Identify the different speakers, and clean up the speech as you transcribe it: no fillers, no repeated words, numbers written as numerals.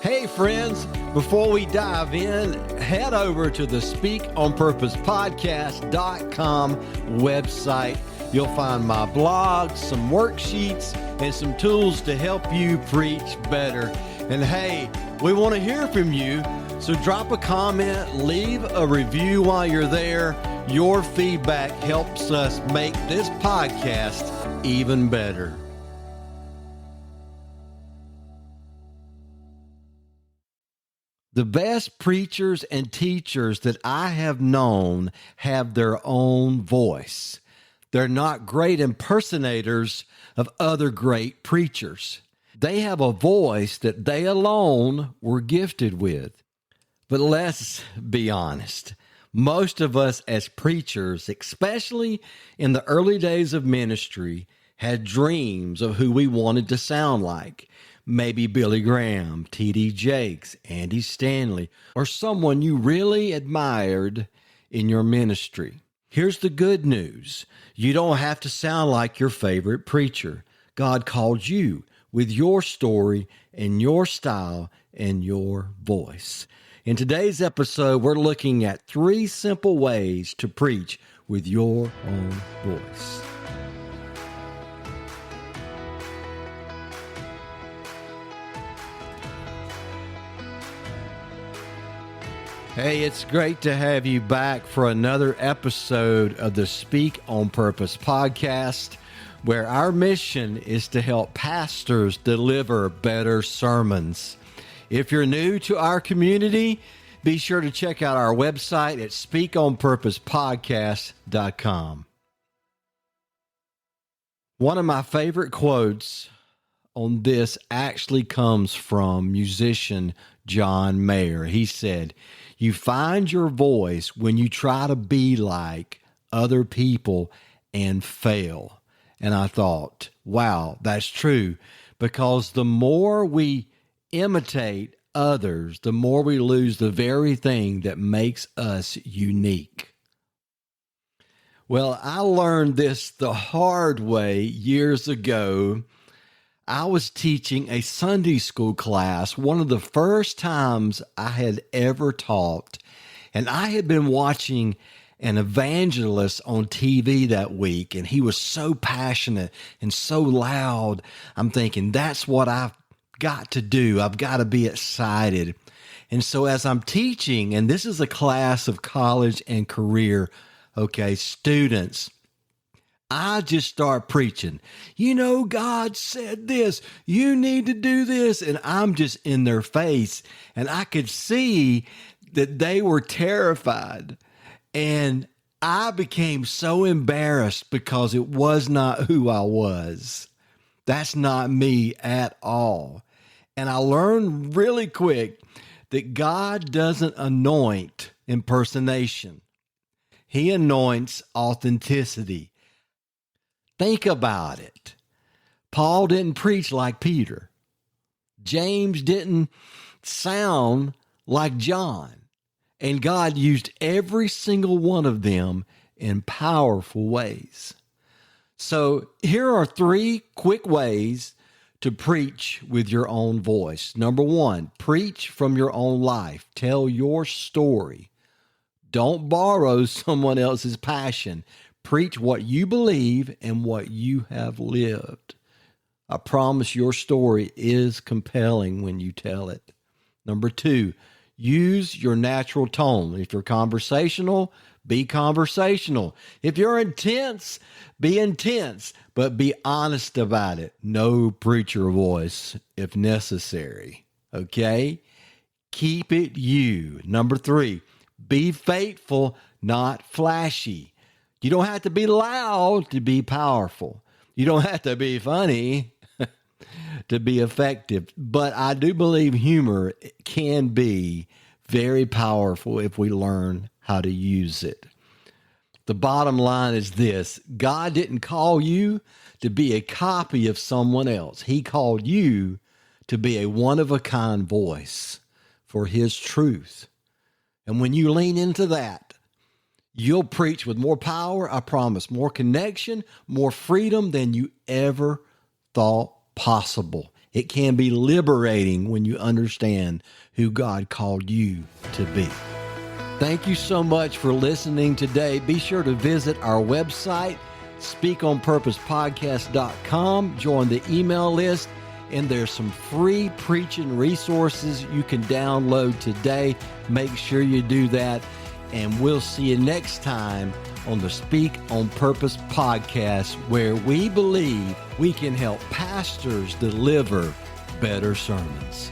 Speaker 1: Hey friends, before we dive in, head over to the speakonpurposepodcast.com website. You'll find my blog, some worksheets, and some tools to help you preach better. And hey, we want to hear from you, so drop a comment, leave a review while you're there. Your feedback helps us make this podcast even better. The best preachers and teachers that I have known have their own voice. They're not great impersonators of other great preachers. They have a voice that they alone were gifted with. But let's be honest. Most of us as preachers, especially in the early days of ministry, had dreams of who we wanted to sound like. Maybe Billy Graham, T.D. Jakes, Andy Stanley, or someone you really admired in your ministry. Here's the good news. You don't have to sound like your favorite preacher. God called you with your story and your style and your voice. In today's episode, we're looking at 3 simple ways to preach with your own voice. Hey, it's great to have you back for another episode of the Speak on Purpose podcast, where our mission is to help pastors deliver better sermons. If you're new to our community, be sure to check out our website at speakonpurposepodcast.com. One of my favorite quotes on this actually comes from musician John Mayer. He said, "You find your voice when you try to be like other people and fail." And I thought, wow, that's true, because the more we imitate others, the more we lose the very thing that makes us unique. Well, I learned this the hard way years ago. I was teaching a Sunday school class, one of the first times I had ever taught, and I had been watching an evangelist on TV that week, and he was so passionate and so loud. I'm thinking, that's what I've got to do. I've got to be excited. And so as I'm teaching, and this is a class of college and career, students, I just start preaching. You know, God said this. You need to do this. And I'm just in their face. And I could see that they were terrified. And I became so embarrassed because it was not who I was. That's not me at all. And I learned really quick that God doesn't anoint impersonation. He anoints authenticity. Think about it. Paul didn't preach like Peter. James didn't sound like John. And God used every single one of them in powerful ways. So here are 3 quick ways to preach with your own voice. Number 1, preach from your own life. Tell your story. Don't borrow someone else's passion. Preach what you believe and what you have lived. I promise your story is compelling when you tell it. Number 2, use your natural tone. If you're conversational, be conversational. If you're intense, be intense, but be honest about it. No preacher voice if necessary. Okay? Keep it you. Number 3, be faithful, not flashy. You don't have to be loud to be powerful. You don't have to be funny to be effective. But I do believe humor can be very powerful if we learn how to use it. The bottom line is this: God didn't call you to be a copy of someone else. He called you to be a one-of-a-kind voice for His truth. And when you lean into that, you'll preach with more power, I promise, more connection, more freedom than you ever thought possible. It can be liberating when you understand who God called you to be. Thank you so much for listening today. Be sure to visit our website, speakonpurposepodcast.com. Join the email list, and there's some free preaching resources you can download today. Make sure you do that, and we'll see you next time on the Speak on Purpose podcast, where we believe we can help pastors deliver better sermons.